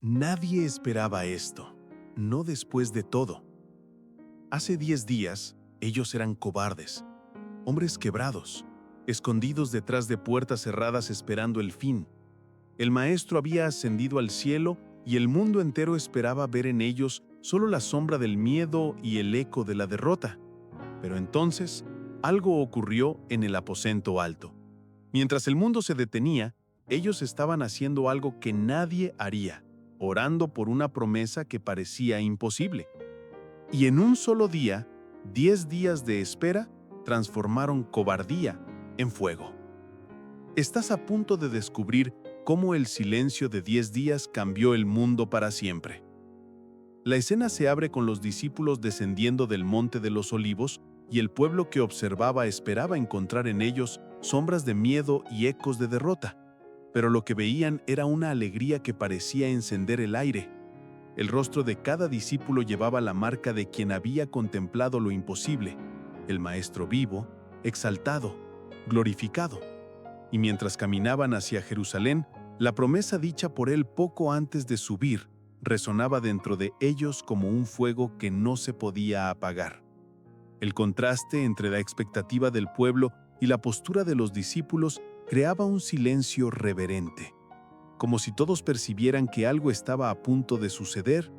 Nadie esperaba esto, no después de todo. Hace 10 días, ellos eran cobardes, hombres quebrados, escondidos detrás de puertas cerradas esperando el fin. El Maestro había ascendido al cielo y el mundo entero esperaba ver en ellos solo la sombra del miedo y el eco de la derrota. Pero entonces, algo ocurrió en el aposento alto. Mientras el mundo se detenía, ellos estaban haciendo algo que nadie haría, orando por una promesa que parecía imposible. Y en un solo día, 10 días de espera transformaron cobardía en fuego. Estás a punto de descubrir cómo el silencio de 10 días cambió el mundo para siempre. La escena se abre con los discípulos descendiendo del Monte de los Olivos y el pueblo que observaba esperaba encontrar en ellos sombras de miedo y ecos de derrota. Pero lo que veían era una alegría que parecía encender el aire. El rostro de cada discípulo llevaba la marca de quien había contemplado lo imposible, el Maestro vivo, exaltado, glorificado. Y mientras caminaban hacia Jerusalén, la promesa dicha por él poco antes de subir resonaba dentro de ellos como un fuego que no se podía apagar. El contraste entre la expectativa del pueblo y la postura de los discípulos creaba un silencio reverente, como si todos percibieran que algo estaba a punto de suceder,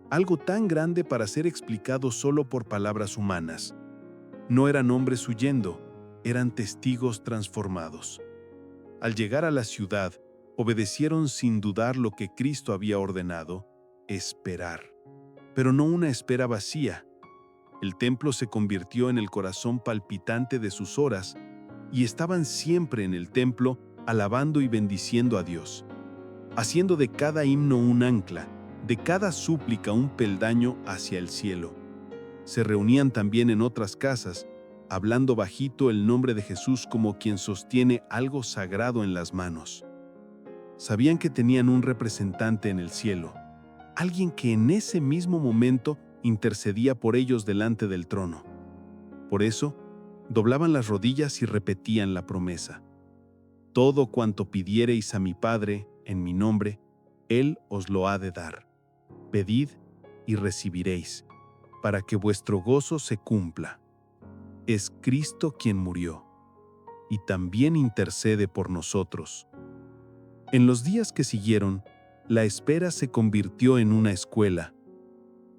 algo tan grande para ser explicado solo por palabras humanas. No eran hombres huyendo, eran testigos transformados. Al llegar a la ciudad, obedecieron sin dudar lo que Cristo había ordenado: esperar. Pero no una espera vacía. El templo se convirtió en el corazón palpitante de sus horas, y estaban siempre en el templo alabando y bendiciendo a Dios, haciendo de cada himno un ancla, de cada súplica un peldaño hacia el cielo. Se reunían también en otras casas, hablando bajito el nombre de Jesús como quien sostiene algo sagrado en las manos. Sabían que tenían un representante en el cielo, alguien que en ese mismo momento intercedía por ellos delante del trono. Por eso, doblaban las rodillas y repetían la promesa: todo cuanto pidiereis a mi Padre en mi nombre, Él os lo ha de dar. Pedid y recibiréis, para que vuestro gozo se cumpla. Es Cristo quien murió, y también intercede por nosotros. En los días que siguieron, la espera se convirtió en una escuela.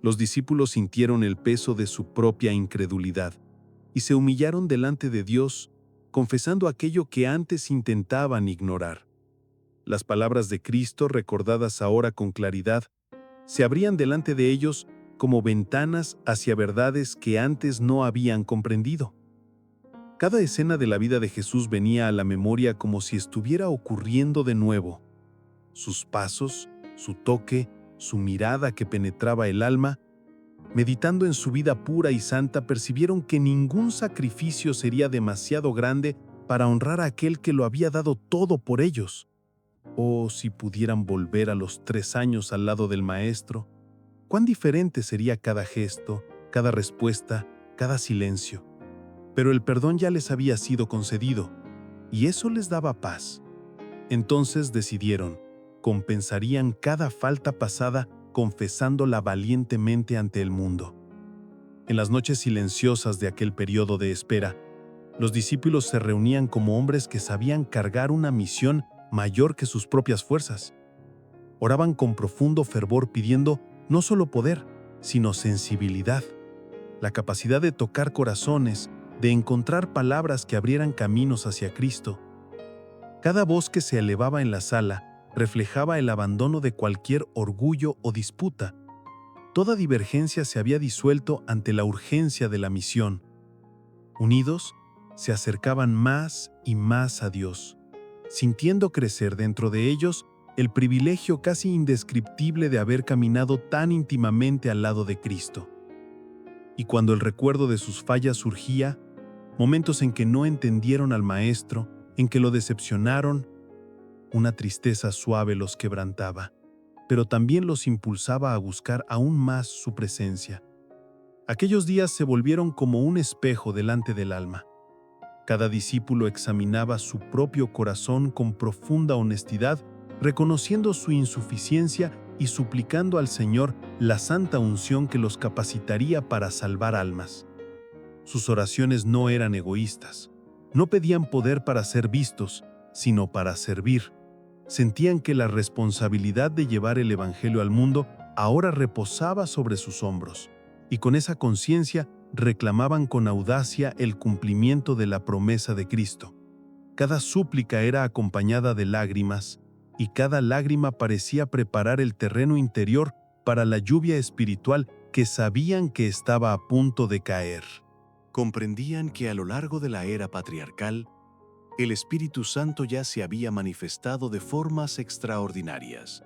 Los discípulos sintieron el peso de su propia incredulidad y se humillaron delante de Dios, confesando aquello que antes intentaban ignorar. Las palabras de Cristo, recordadas ahora con claridad, se abrían delante de ellos como ventanas hacia verdades que antes no habían comprendido. Cada escena de la vida de Jesús venía a la memoria como si estuviera ocurriendo de nuevo. Sus pasos, su toque, su mirada que penetraba el alma. Meditando en su vida pura y santa, percibieron que ningún sacrificio sería demasiado grande para honrar a aquel que lo había dado todo por ellos. Oh, si pudieran volver a los 3 años al lado del Maestro, cuán diferente sería cada gesto, cada respuesta, cada silencio. Pero el perdón ya les había sido concedido, y eso les daba paz. Entonces decidieron, compensarían cada falta pasada confesándola valientemente ante el mundo. En las noches silenciosas de aquel periodo de espera, los discípulos se reunían como hombres que sabían cargar una misión mayor que sus propias fuerzas. Oraban con profundo fervor pidiendo no solo poder, sino sensibilidad, la capacidad de tocar corazones, de encontrar palabras que abrieran caminos hacia Cristo. Cada voz que se elevaba en la sala reflejaba el abandono de cualquier orgullo o disputa. Toda divergencia se había disuelto ante la urgencia de la misión. Unidos, se acercaban más y más a Dios, sintiendo crecer dentro de ellos el privilegio casi indescriptible de haber caminado tan íntimamente al lado de Cristo. Y cuando el recuerdo de sus fallas surgía, momentos en que no entendieron al Maestro, en que lo decepcionaron, una tristeza suave los quebrantaba, pero también los impulsaba a buscar aún más su presencia. Aquellos días se volvieron como un espejo delante del alma. Cada discípulo examinaba su propio corazón con profunda honestidad, reconociendo su insuficiencia y suplicando al Señor la santa unción que los capacitaría para salvar almas. Sus oraciones no eran egoístas. No pedían poder para ser vistos, sino para servir. Sentían que la responsabilidad de llevar el Evangelio al mundo ahora reposaba sobre sus hombros, y con esa conciencia reclamaban con audacia el cumplimiento de la promesa de Cristo. Cada súplica era acompañada de lágrimas, y cada lágrima parecía preparar el terreno interior para la lluvia espiritual que sabían que estaba a punto de caer. Comprendían que a lo largo de la era patriarcal, el Espíritu Santo ya se había manifestado de formas extraordinarias,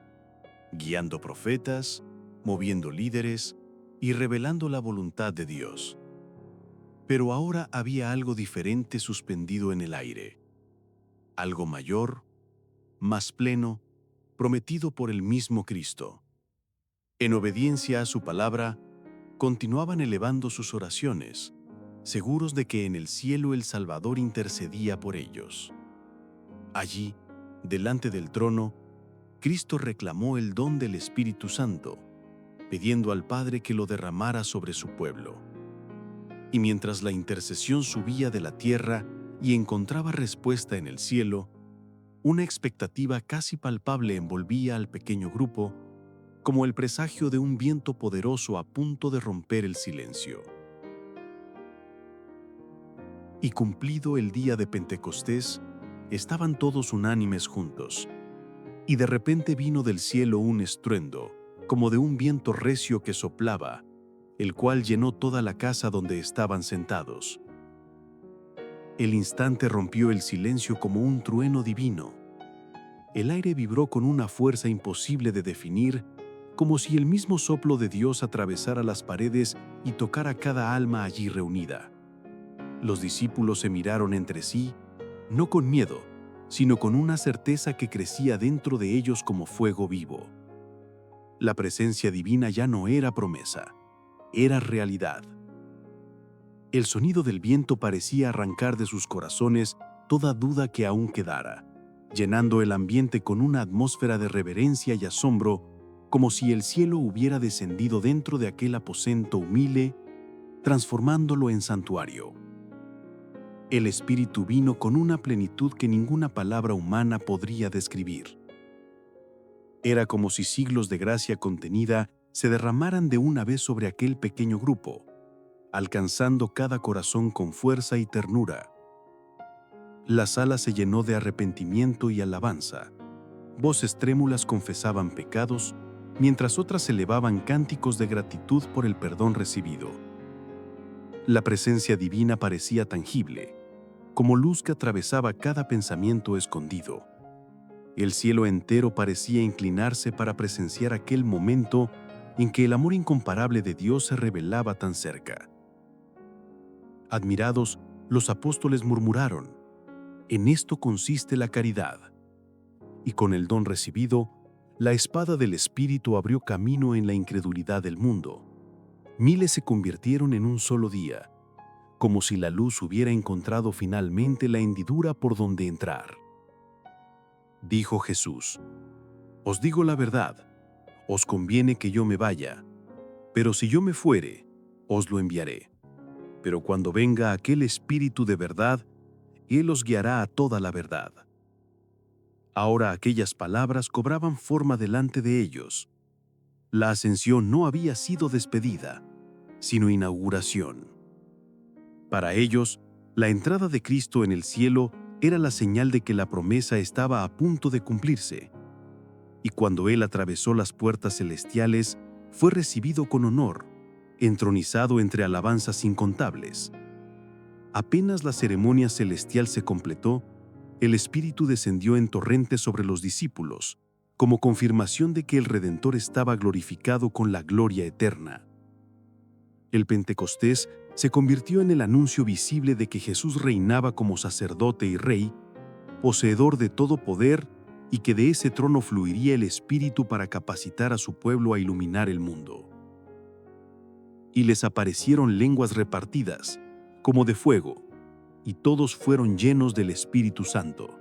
guiando profetas, moviendo líderes y revelando la voluntad de Dios. Pero ahora había algo diferente suspendido en el aire, algo mayor, más pleno, prometido por el mismo Cristo. En obediencia a su palabra, continuaban elevando sus oraciones, seguros de que en el cielo el Salvador intercedía por ellos. Allí, delante del trono, Cristo reclamó el don del Espíritu Santo, pidiendo al Padre que lo derramara sobre su pueblo. Y mientras la intercesión subía de la tierra y encontraba respuesta en el cielo, una expectativa casi palpable envolvía al pequeño grupo, como el presagio de un viento poderoso a punto de romper el silencio. Y cumplido el día de Pentecostés, estaban todos unánimes juntos. Y de repente vino del cielo un estruendo, como de un viento recio que soplaba, el cual llenó toda la casa donde estaban sentados. El instante rompió el silencio como un trueno divino. El aire vibró con una fuerza imposible de definir, como si el mismo soplo de Dios atravesara las paredes y tocara cada alma allí reunida. Los discípulos se miraron entre sí, no con miedo, sino con una certeza que crecía dentro de ellos como fuego vivo. La presencia divina ya no era promesa, era realidad. El sonido del viento parecía arrancar de sus corazones toda duda que aún quedara, llenando el ambiente con una atmósfera de reverencia y asombro, como si el cielo hubiera descendido dentro de aquel aposento humilde, transformándolo en santuario. El Espíritu vino con una plenitud que ninguna palabra humana podría describir. Era como si siglos de gracia contenida se derramaran de una vez sobre aquel pequeño grupo, alcanzando cada corazón con fuerza y ternura. La sala se llenó de arrepentimiento y alabanza. Voces trémulas confesaban pecados, mientras otras elevaban cánticos de gratitud por el perdón recibido. La presencia divina parecía tangible, como luz que atravesaba cada pensamiento escondido. El cielo entero parecía inclinarse para presenciar aquel momento en que el amor incomparable de Dios se revelaba tan cerca. Admirados, los apóstoles murmuraron: «En esto consiste la caridad». Y con el don recibido, la espada del Espíritu abrió camino en la incredulidad del mundo. Miles se convirtieron en un solo día, como si la luz hubiera encontrado finalmente la hendidura por donde entrar. Dijo Jesús: «Os digo la verdad, os conviene que yo me vaya, pero si yo me fuere, os lo enviaré. Pero cuando venga aquel Espíritu de verdad, Él os guiará a toda la verdad». Ahora aquellas palabras cobraban forma delante de ellos. La ascensión no había sido despedida, sino inauguración. Para ellos, la entrada de Cristo en el cielo era la señal de que la promesa estaba a punto de cumplirse. Y cuando Él atravesó las puertas celestiales, fue recibido con honor, entronizado entre alabanzas incontables. Apenas la ceremonia celestial se completó, el Espíritu descendió en torrente sobre los discípulos, como confirmación de que el Redentor estaba glorificado con la gloria eterna. El Pentecostés se convirtió en el anuncio visible de que Jesús reinaba como sacerdote y rey, poseedor de todo poder, y que de ese trono fluiría el Espíritu para capacitar a su pueblo a iluminar el mundo. Y les aparecieron lenguas repartidas, como de fuego, y todos fueron llenos del Espíritu Santo.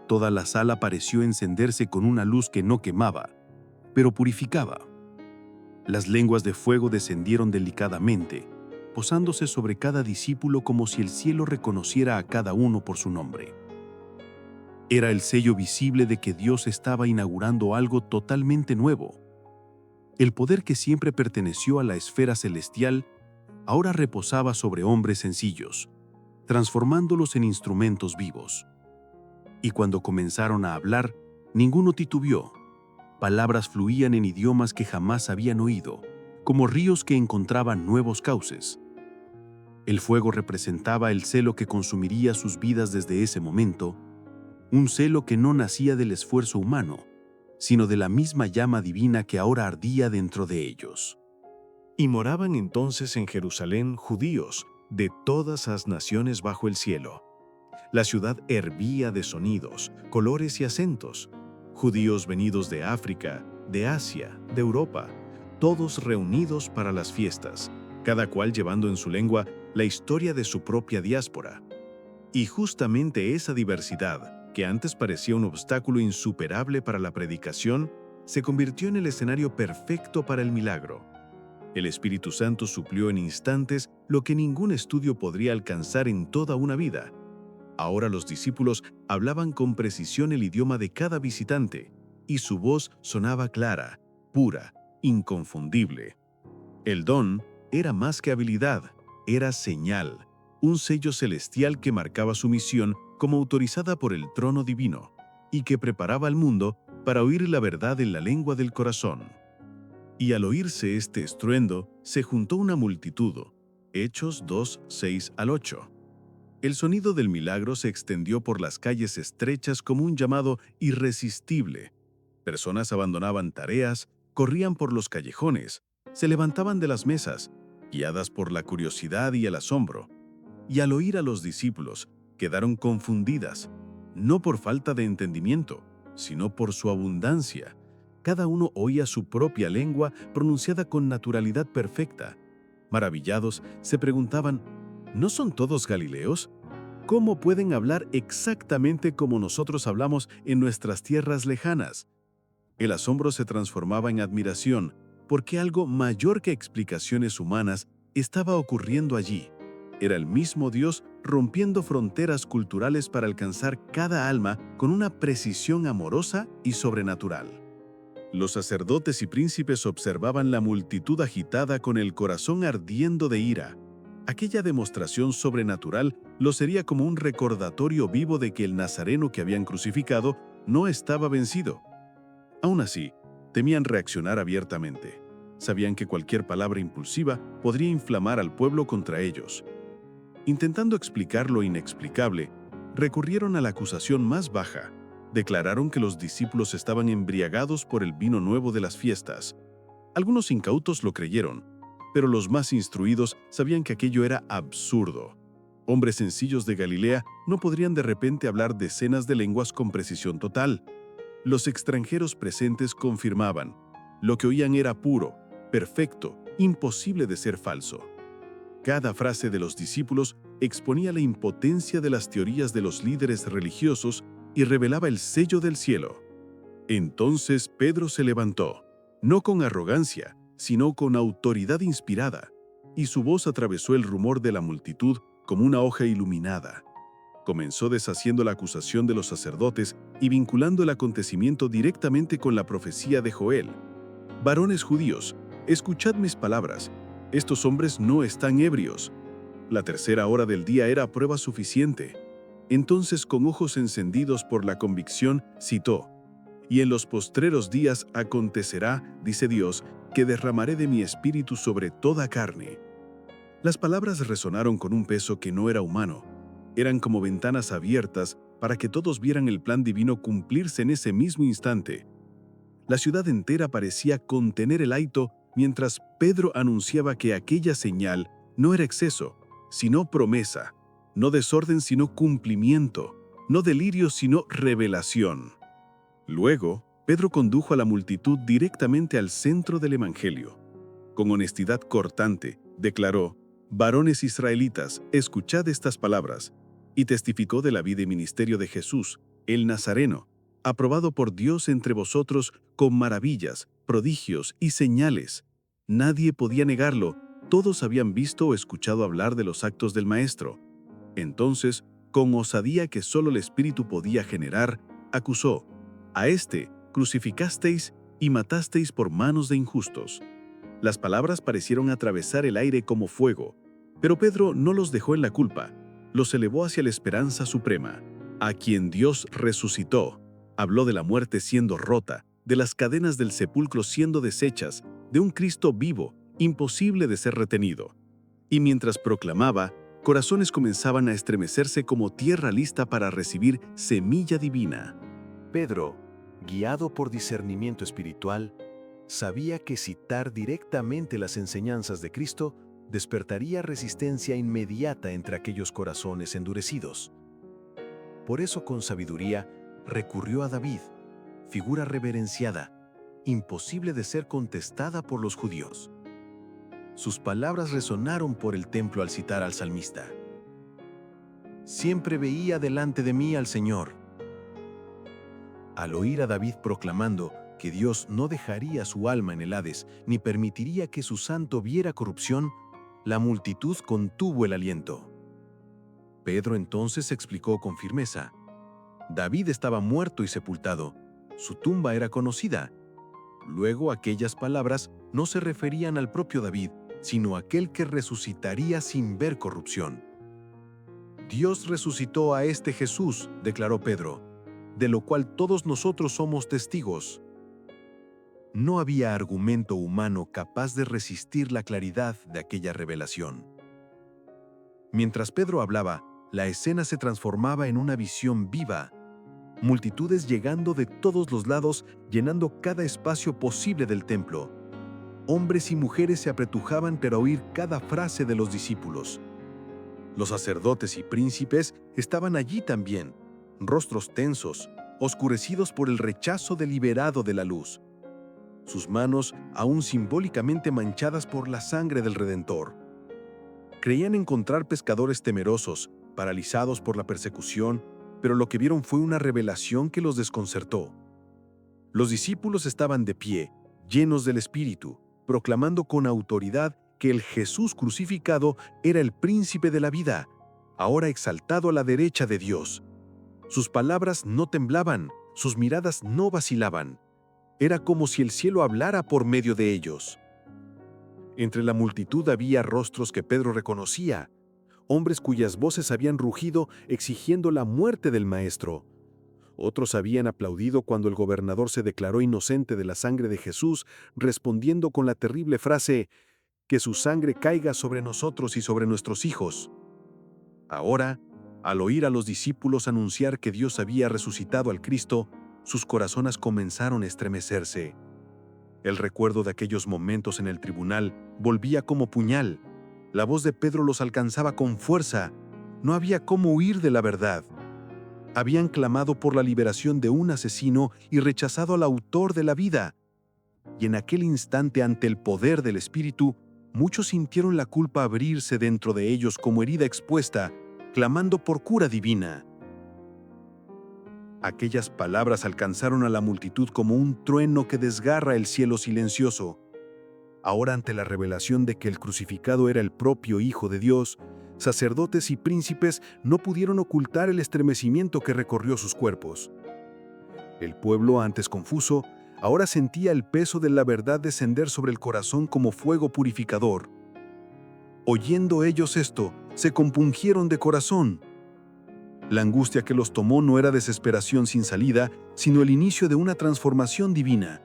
Toda la sala pareció encenderse con una luz que no quemaba, pero purificaba. Las lenguas de fuego descendieron delicadamente, posándose sobre cada discípulo como si el cielo reconociera a cada uno por su nombre. Era el sello visible de que Dios estaba inaugurando algo totalmente nuevo. El poder que siempre perteneció a la esfera celestial ahora reposaba sobre hombres sencillos, transformándolos en instrumentos vivos. Y cuando comenzaron a hablar, ninguno titubeó. Palabras fluían en idiomas que jamás habían oído, como ríos que encontraban nuevos cauces. El fuego representaba el celo que consumiría sus vidas desde ese momento, un celo que no nacía del esfuerzo humano, sino de la misma llama divina que ahora ardía dentro de ellos. Y moraban entonces en Jerusalén judíos de todas las naciones bajo el cielo. La ciudad hervía de sonidos, colores y acentos. Judíos venidos de África, de Asia, de Europa, todos reunidos para las fiestas, cada cual llevando en su lengua la historia de su propia diáspora. Y justamente esa diversidad, que antes parecía un obstáculo insuperable para la predicación, se convirtió en el escenario perfecto para el milagro. El Espíritu Santo suplió en instantes lo que ningún estudio podría alcanzar en toda una vida. Ahora los discípulos hablaban con precisión el idioma de cada visitante, y su voz sonaba clara, pura, inconfundible. El don era más que habilidad, era señal, un sello celestial que marcaba su misión como autorizada por el trono divino, y que preparaba al mundo para oír la verdad en la lengua del corazón. Y al oírse este estruendo, se juntó una multitud. Hechos 2, 6 al 8. El sonido del milagro se extendió por las calles estrechas como un llamado irresistible. Personas abandonaban tareas, corrían por los callejones, se levantaban de las mesas, guiadas por la curiosidad y el asombro. Y al oír a los discípulos, quedaron confundidas, no por falta de entendimiento, sino por su abundancia. Cada uno oía su propia lengua pronunciada con naturalidad perfecta. Maravillados, se preguntaban, ¿no son todos galileos? ¿Cómo pueden hablar exactamente como nosotros hablamos en nuestras tierras lejanas? El asombro se transformaba en admiración, porque algo mayor que explicaciones humanas estaba ocurriendo allí. Era el mismo Dios rompiendo fronteras culturales para alcanzar cada alma con una precisión amorosa y sobrenatural. Los sacerdotes y príncipes observaban la multitud agitada con el corazón ardiendo de ira. Aquella demostración sobrenatural lo sería como un recordatorio vivo de que el nazareno que habían crucificado no estaba vencido. Aún así, temían reaccionar abiertamente. Sabían que cualquier palabra impulsiva podría inflamar al pueblo contra ellos. Intentando explicar lo inexplicable, recurrieron a la acusación más baja. Declararon que los discípulos estaban embriagados por el vino nuevo de las fiestas. Algunos incautos lo creyeron, pero los más instruidos sabían que aquello era absurdo. Hombres sencillos de Galilea no podrían de repente hablar decenas de lenguas con precisión total. Los extranjeros presentes confirmaban, lo que oían era puro, perfecto, imposible de ser falso. Cada frase de los discípulos exponía la impotencia de las teorías de los líderes religiosos y revelaba el sello del cielo. Entonces Pedro se levantó, no con arrogancia, sino con autoridad inspirada, y su voz atravesó el rumor de la multitud como una hoja iluminada. Comenzó deshaciendo la acusación de los sacerdotes y vinculando el acontecimiento directamente con la profecía de Joel. «Varones judíos, escuchad mis palabras. Estos hombres no están ebrios». La tercera hora del día era prueba suficiente. Entonces, con ojos encendidos por la convicción, citó: «Y en los postreros días acontecerá, dice Dios, que derramaré de mi espíritu sobre toda carne». Las palabras resonaron con un peso que no era humano. Eran como ventanas abiertas para que todos vieran el plan divino cumplirse en ese mismo instante. La ciudad entera parecía contener el ahito mientras Pedro anunciaba que aquella señal no era exceso, sino promesa, no desorden sino cumplimiento, no delirio sino revelación. Luego, Pedro condujo a la multitud directamente al centro del Evangelio. Con honestidad cortante, declaró: «Varones israelitas, escuchad estas palabras», y testificó de la vida y ministerio de Jesús, el Nazareno, aprobado por Dios entre vosotros con maravillas, prodigios y señales. Nadie podía negarlo. Todos habían visto o escuchado hablar de los actos del Maestro. Entonces, con osadía que solo el Espíritu podía generar, acusó: «A este crucificasteis y matasteis por manos de injustos». Las palabras parecieron atravesar el aire como fuego, pero Pedro no los dejó en la culpa, los elevó hacia la esperanza suprema, a quien Dios resucitó. Habló de la muerte siendo rota, de las cadenas del sepulcro siendo deshechas, de un Cristo vivo, imposible de ser retenido. Y mientras proclamaba, corazones comenzaban a estremecerse como tierra lista para recibir semilla divina. Pedro, guiado por discernimiento espiritual, sabía que citar directamente las enseñanzas de Cristo despertaría resistencia inmediata entre aquellos corazones endurecidos. Por eso, con sabiduría, recurrió a David, figura reverenciada, imposible de ser contestada por los judíos. Sus palabras resonaron por el templo al citar al salmista: «Siempre veía delante de mí al Señor». Al oír a David proclamando que Dios no dejaría su alma en el Hades ni permitiría que su santo viera corrupción, la multitud contuvo el aliento. Pedro entonces explicó con firmeza: David estaba muerto y sepultado. Su tumba era conocida. Luego aquellas palabras no se referían al propio David, sino a aquel que resucitaría sin ver corrupción. «Dios resucitó a este Jesús», declaró Pedro, «de lo cual todos nosotros somos testigos». No había argumento humano capaz de resistir la claridad de aquella revelación. Mientras Pedro hablaba, la escena se transformaba en una visión viva. Multitudes llegando de todos los lados, llenando cada espacio posible del templo. Hombres y mujeres se apretujaban para oír cada frase de los discípulos. Los sacerdotes y príncipes estaban allí también, rostros tensos, oscurecidos por el rechazo deliberado de la luz. Sus manos aún simbólicamente manchadas por la sangre del Redentor. Creían encontrar pescadores temerosos, paralizados por la persecución, pero lo que vieron fue una revelación que los desconcertó. Los discípulos estaban de pie, llenos del Espíritu, proclamando con autoridad que el Jesús crucificado era el príncipe de la vida, ahora exaltado a la derecha de Dios. Sus palabras no temblaban, sus miradas no vacilaban. Era como si el cielo hablara por medio de ellos. Entre la multitud había rostros que Pedro reconocía, hombres cuyas voces habían rugido exigiendo la muerte del Maestro. Otros habían aplaudido cuando el gobernador se declaró inocente de la sangre de Jesús, respondiendo con la terrible frase: «Que su sangre caiga sobre nosotros y sobre nuestros hijos». Ahora, al oír a los discípulos anunciar que Dios había resucitado al Cristo, sus corazones comenzaron a estremecerse. El recuerdo de aquellos momentos en el tribunal volvía como puñal. La voz de Pedro los alcanzaba con fuerza. No había cómo huir de la verdad. Habían clamado por la liberación de un asesino y rechazado al autor de la vida. Y en aquel instante, ante el poder del Espíritu, muchos sintieron la culpa abrirse dentro de ellos como herida expuesta, clamando por cura divina. Aquellas palabras alcanzaron a la multitud como un trueno que desgarra el cielo silencioso. Ahora, ante la revelación de que el crucificado era el propio Hijo de Dios, sacerdotes y príncipes no pudieron ocultar el estremecimiento que recorrió sus cuerpos. El pueblo, antes confuso, ahora sentía el peso de la verdad descender sobre el corazón como fuego purificador. Oyendo ellos esto, se compungieron de corazón. La angustia que los tomó no era desesperación sin salida, sino el inicio de una transformación divina.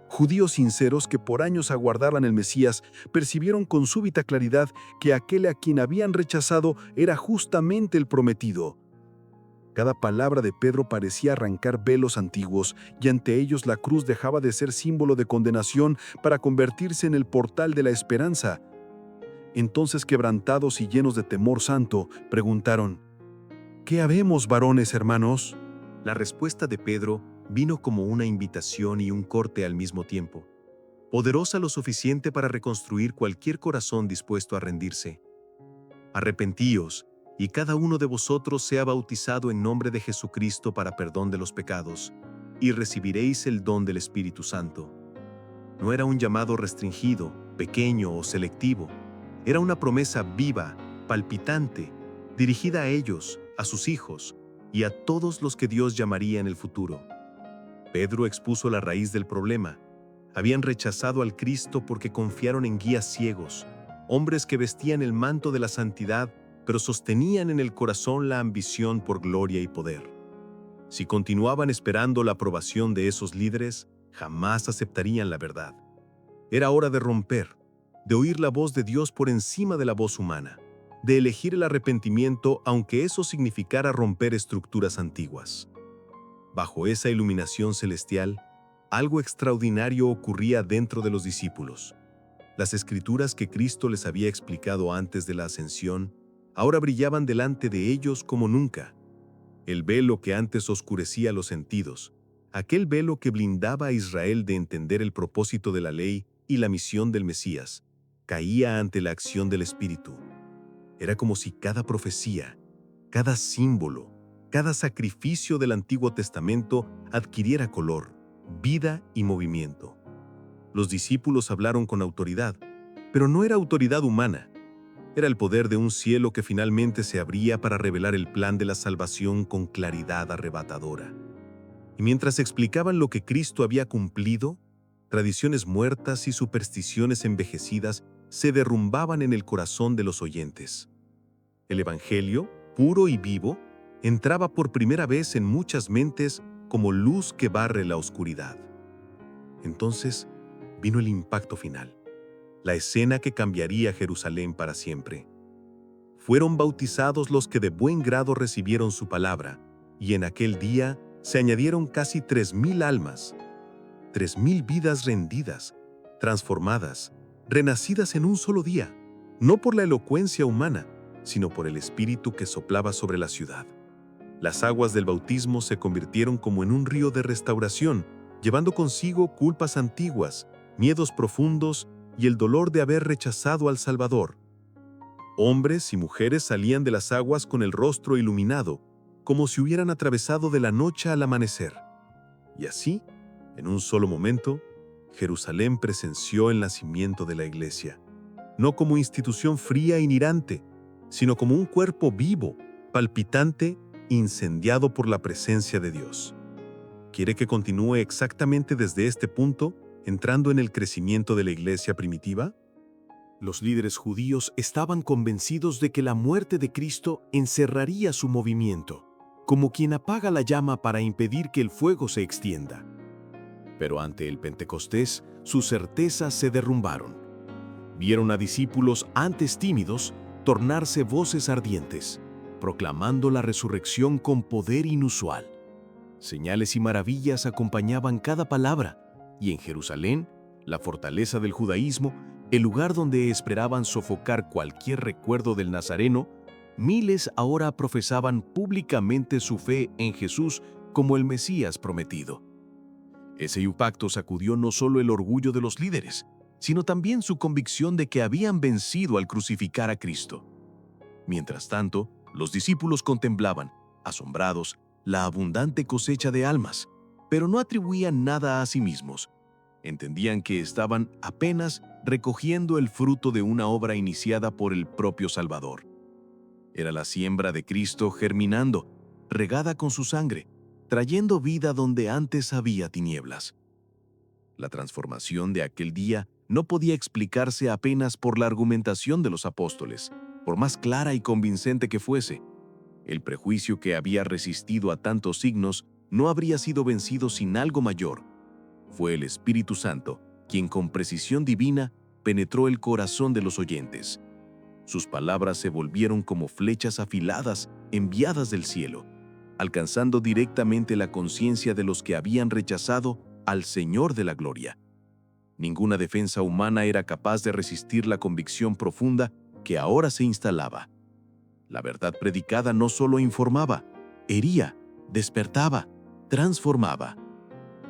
Judíos sinceros que por años aguardaban el Mesías percibieron con súbita claridad que aquel a quien habían rechazado era justamente el prometido. Cada palabra de Pedro parecía arrancar velos antiguos, y ante ellos la cruz dejaba de ser símbolo de condenación para convertirse en el portal de la esperanza. Entonces, quebrantados y llenos de temor santo, preguntaron: «¿Qué habemos, varones hermanos?». La respuesta de Pedro vino como una invitación y un corte al mismo tiempo, poderosa lo suficiente para reconstruir cualquier corazón dispuesto a rendirse. «Arrepentíos, y cada uno de vosotros sea bautizado en nombre de Jesucristo para perdón de los pecados, y recibiréis el don del Espíritu Santo». No era un llamado restringido, pequeño o selectivo. Era una promesa viva, palpitante, dirigida a ellos, a sus hijos y a todos los que Dios llamaría en el futuro. Pedro expuso la raíz del problema. Habían rechazado al Cristo porque confiaron en guías ciegos, hombres que vestían el manto de la santidad, pero sostenían en el corazón la ambición por gloria y poder. Si continuaban esperando la aprobación de esos líderes, jamás aceptarían la verdad. Era hora de romper, de oír la voz de Dios por encima de la voz humana, de elegir el arrepentimiento aunque eso significara romper estructuras antiguas. Bajo esa iluminación celestial, algo extraordinario ocurría dentro de los discípulos. Las escrituras que Cristo les había explicado antes de la ascensión ahora brillaban delante de ellos como nunca. El velo que antes oscurecía los sentidos, aquel velo que blindaba a Israel de entender el propósito de la ley y la misión del Mesías, caía ante la acción del Espíritu. Era como si cada profecía, cada símbolo, cada sacrificio del Antiguo Testamento adquiriera color, vida y movimiento. Los discípulos hablaron con autoridad, pero no era autoridad humana. Era el poder de un cielo que finalmente se abría para revelar el plan de la salvación con claridad arrebatadora. Y mientras explicaban lo que Cristo había cumplido, tradiciones muertas y supersticiones envejecidas se derrumbaban en el corazón de los oyentes. El Evangelio, puro y vivo, entraba por primera vez en muchas mentes como luz que barre la oscuridad. Entonces vino el impacto final, la escena que cambiaría Jerusalén para siempre. Fueron bautizados los que de buen grado recibieron su palabra, y en aquel día se añadieron casi 3,000 almas, 3,000 vidas rendidas, transformadas, renacidas en un solo día, no por la elocuencia humana, sino por el Espíritu que soplaba sobre la ciudad. Las aguas del bautismo se convirtieron como en un río de restauración, llevando consigo culpas antiguas, miedos profundos y el dolor de haber rechazado al Salvador. Hombres y mujeres salían de las aguas con el rostro iluminado, como si hubieran atravesado de la noche al amanecer. Y así, en un solo momento, Jerusalén presenció el nacimiento de la Iglesia, no como institución fría y nirante, sino como un cuerpo vivo, palpitante, incendiado por la presencia de Dios. ¿Quiere que continúe exactamente desde este punto, entrando en el crecimiento de la Iglesia primitiva? Los líderes judíos estaban convencidos de que la muerte de Cristo encerraría su movimiento, como quien apaga la llama para impedir que el fuego se extienda. Pero ante el Pentecostés, sus certezas se derrumbaron. Vieron a discípulos antes tímidos tornarse voces ardientes, proclamando la resurrección con poder inusual. Señales y maravillas acompañaban cada palabra, y en Jerusalén, la fortaleza del judaísmo, el lugar donde esperaban sofocar cualquier recuerdo del Nazareno, miles ahora profesaban públicamente su fe en Jesús como el Mesías prometido. Ese impacto sacudió no solo el orgullo de los líderes, sino también su convicción de que habían vencido al crucificar a Cristo. Mientras tanto, los discípulos contemplaban, asombrados, la abundante cosecha de almas, pero no atribuían nada a sí mismos. Entendían que estaban apenas recogiendo el fruto de una obra iniciada por el propio Salvador. Era la siembra de Cristo germinando, regada con su sangre, trayendo vida donde antes había tinieblas. La transformación de aquel día no podía explicarse apenas por la argumentación de los apóstoles, por más clara y convincente que fuese. El prejuicio que había resistido a tantos signos no habría sido vencido sin algo mayor. Fue el Espíritu Santo quien con precisión divina penetró el corazón de los oyentes. Sus palabras se volvieron como flechas afiladas enviadas del cielo, alcanzando directamente la conciencia de los que habían rechazado al Señor de la gloria. Ninguna defensa humana era capaz de resistir la convicción profunda que ahora se instalaba. La verdad predicada no solo informaba, hería, despertaba, transformaba.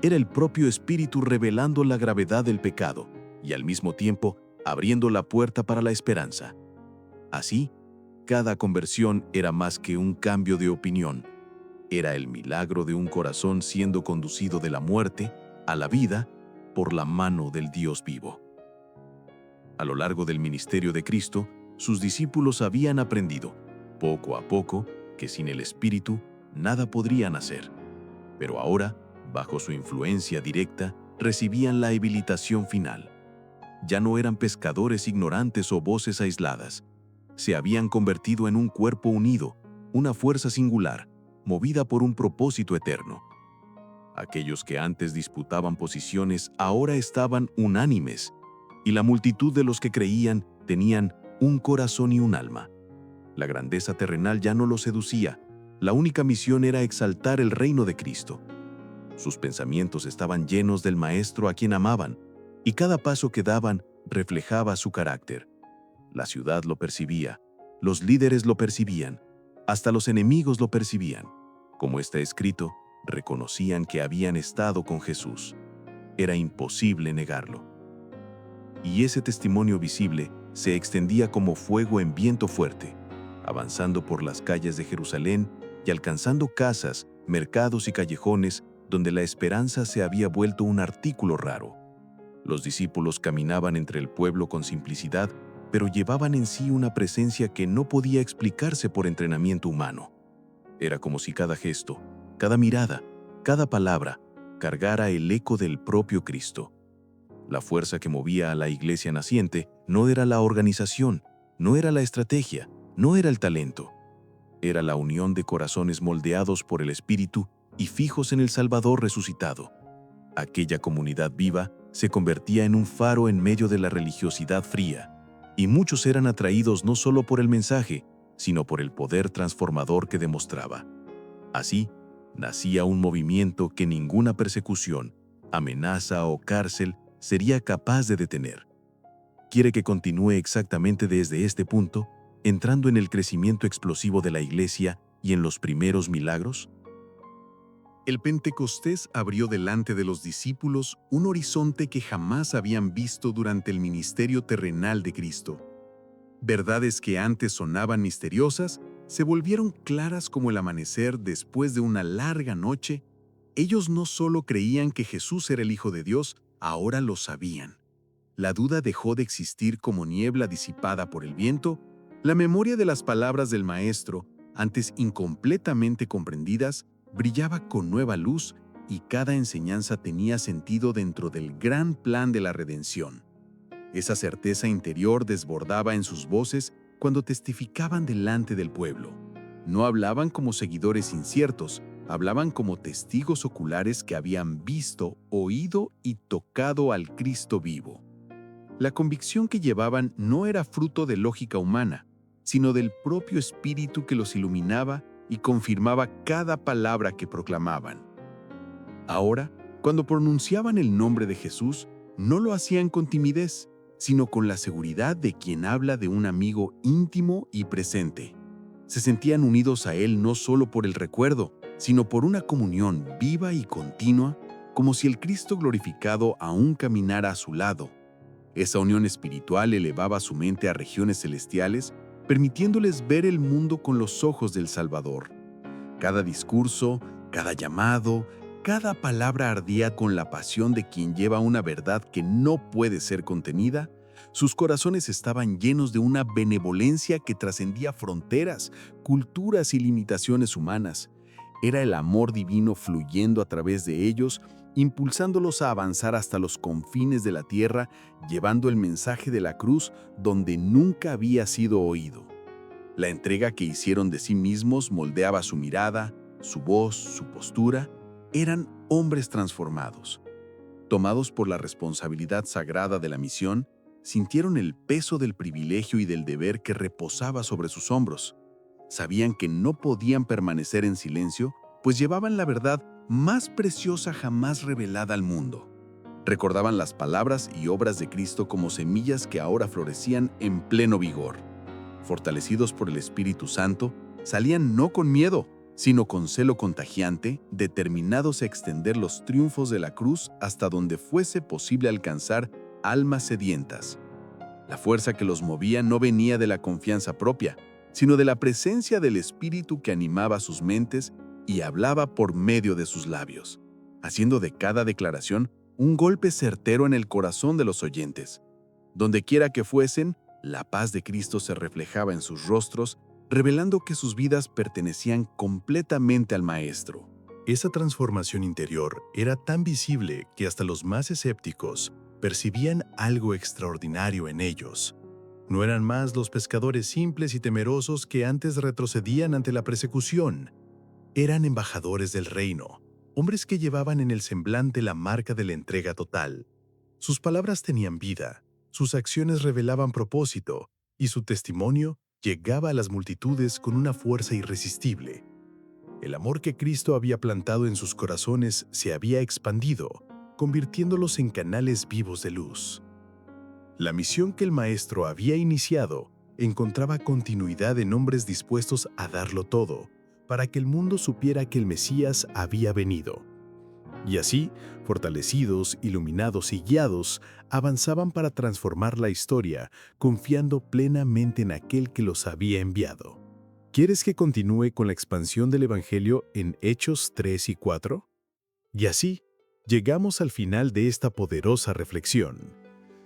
Era el propio Espíritu revelando la gravedad del pecado y al mismo tiempo abriendo la puerta para la esperanza. Así, cada conversión era más que un cambio de opinión. Era el milagro de un corazón siendo conducido de la muerte a la vida por la mano del Dios vivo. A lo largo del ministerio de Cristo, sus discípulos habían aprendido, poco a poco, que sin el Espíritu nada podrían hacer. Pero ahora, bajo su influencia directa, recibían la habilitación final. Ya no eran pescadores ignorantes o voces aisladas. Se habían convertido en un cuerpo unido, una fuerza singular, movida por un propósito eterno. Aquellos que antes disputaban posiciones ahora estaban unánimes, y la multitud de los que creían tenían un corazón y un alma. La grandeza terrenal ya no los seducía. La única misión era exaltar el reino de Cristo. Sus pensamientos estaban llenos del Maestro a quien amaban, y cada paso que daban reflejaba su carácter. La ciudad lo percibía, los líderes lo percibían, hasta los enemigos lo percibían. Como está escrito, reconocían que habían estado con Jesús. Era imposible negarlo. Y ese testimonio visible se extendía como fuego en viento fuerte, avanzando por las calles de Jerusalén y alcanzando casas, mercados y callejones donde la esperanza se había vuelto un artículo raro. Los discípulos caminaban entre el pueblo con simplicidad, pero llevaban en sí una presencia que no podía explicarse por entrenamiento humano. Era como si cada gesto, cada mirada, cada palabra cargara el eco del propio Cristo. La fuerza que movía a la iglesia naciente no era la organización, no era la estrategia, no era el talento. Era la unión de corazones moldeados por el Espíritu y fijos en el Salvador resucitado. Aquella comunidad viva se convertía en un faro en medio de la religiosidad fría, y muchos eran atraídos no solo por el mensaje, sino por el poder transformador que demostraba. Así, nacía un movimiento que ninguna persecución, amenaza o cárcel sería capaz de detener. Quiere que continúe exactamente desde este punto, entrando en el crecimiento explosivo de la Iglesia y en los primeros milagros. El Pentecostés abrió delante de los discípulos un horizonte que jamás habían visto durante el ministerio terrenal de Cristo. Verdades que antes sonaban misteriosas se volvieron claras como el amanecer después de una larga noche. Ellos no solo creían que Jesús era el Hijo de Dios, ahora lo sabían. La duda dejó de existir como niebla disipada por el viento. La memoria de las palabras del Maestro, antes incompletamente comprendidas, brillaba con nueva luz y cada enseñanza tenía sentido dentro del gran plan de la redención. Esa certeza interior desbordaba en sus voces cuando testificaban delante del pueblo. No hablaban como seguidores inciertos, hablaban como testigos oculares que habían visto, oído y tocado al Cristo vivo. La convicción que llevaban no era fruto de lógica humana, sino del propio Espíritu que los iluminaba y confirmaba cada palabra que proclamaban. Ahora, cuando pronunciaban el nombre de Jesús, no lo hacían con timidez, sino con la seguridad de quien habla de un amigo íntimo y presente. Se sentían unidos a Él no solo por el recuerdo, sino por una comunión viva y continua, como si el Cristo glorificado aún caminara a su lado. Esa unión espiritual elevaba su mente a regiones celestiales, permitiéndoles ver el mundo con los ojos del Salvador. Cada discurso, cada llamado, cada palabra ardía con la pasión de quien lleva una verdad que no puede ser contenida. Sus corazones estaban llenos de una benevolencia que trascendía fronteras, culturas y limitaciones humanas. Era el amor divino fluyendo a través de ellos, impulsándolos a avanzar hasta los confines de la tierra, llevando el mensaje de la cruz donde nunca había sido oído. La entrega que hicieron de sí mismos moldeaba su mirada, su voz, su postura. Eran hombres transformados. Tomados por la responsabilidad sagrada de la misión, sintieron el peso del privilegio y del deber que reposaba sobre sus hombros. Sabían que no podían permanecer en silencio, pues llevaban la verdad más preciosa jamás revelada al mundo. Recordaban las palabras y obras de Cristo como semillas que ahora florecían en pleno vigor. Fortalecidos por el Espíritu Santo, salían no con miedo, sino con celo contagiante, determinados a extender los triunfos de la cruz hasta donde fuese posible alcanzar almas sedientas. La fuerza que los movía no venía de la confianza propia, sino de la presencia del Espíritu que animaba sus mentes y hablaba por medio de sus labios, haciendo de cada declaración un golpe certero en el corazón de los oyentes. Donde quiera que fuesen, la paz de Cristo se reflejaba en sus rostros, revelando que sus vidas pertenecían completamente al Maestro. Esa transformación interior era tan visible que hasta los más escépticos percibían algo extraordinario en ellos. No eran más los pescadores simples y temerosos que antes retrocedían ante la persecución. Eran embajadores del reino, hombres que llevaban en el semblante la marca de la entrega total. Sus palabras tenían vida, sus acciones revelaban propósito, y su testimonio llegaba a las multitudes con una fuerza irresistible. El amor que Cristo había plantado en sus corazones se había expandido, convirtiéndolos en canales vivos de luz. La misión que el Maestro había iniciado encontraba continuidad en hombres dispuestos a darlo todo, para que el mundo supiera que el Mesías había venido. Y así, fortalecidos, iluminados y guiados, avanzaban para transformar la historia, confiando plenamente en aquel que los había enviado. ¿Quieres que continúe con la expansión del Evangelio en Hechos 3 y 4? Y así, llegamos al final de esta poderosa reflexión.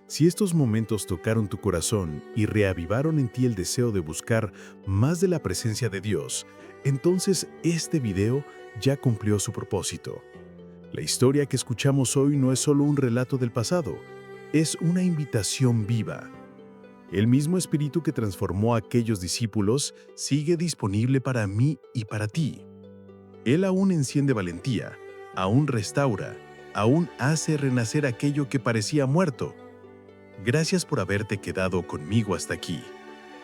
Si estos momentos tocaron tu corazón y reavivaron en ti el deseo de buscar más de la presencia de Dios, entonces este video ya cumplió su propósito. La historia que escuchamos hoy no es solo un relato del pasado, es una invitación viva. El mismo Espíritu que transformó a aquellos discípulos sigue disponible para mí y para ti. Él aún enciende valentía, aún restaura, aún hace renacer aquello que parecía muerto. Gracias por haberte quedado conmigo hasta aquí.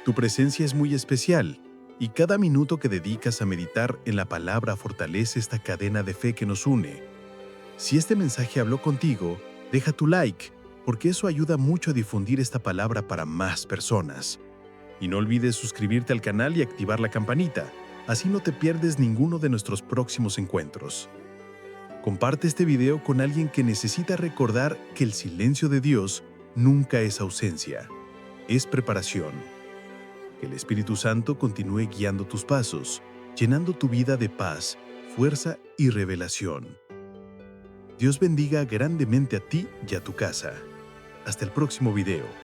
Tu presencia es muy especial y cada minuto que dedicas a meditar en la palabra fortalece esta cadena de fe que nos une. Si este mensaje habló contigo, deja tu like, porque eso ayuda mucho a difundir esta palabra para más personas. Y no olvides suscribirte al canal y activar la campanita, así no te pierdes ninguno de nuestros próximos encuentros. Comparte este video con alguien que necesita recordar que el silencio de Dios nunca es ausencia, es preparación. Que el Espíritu Santo continúe guiando tus pasos, llenando tu vida de paz, fuerza y revelación. Dios bendiga grandemente a ti y a tu casa. Hasta el próximo video.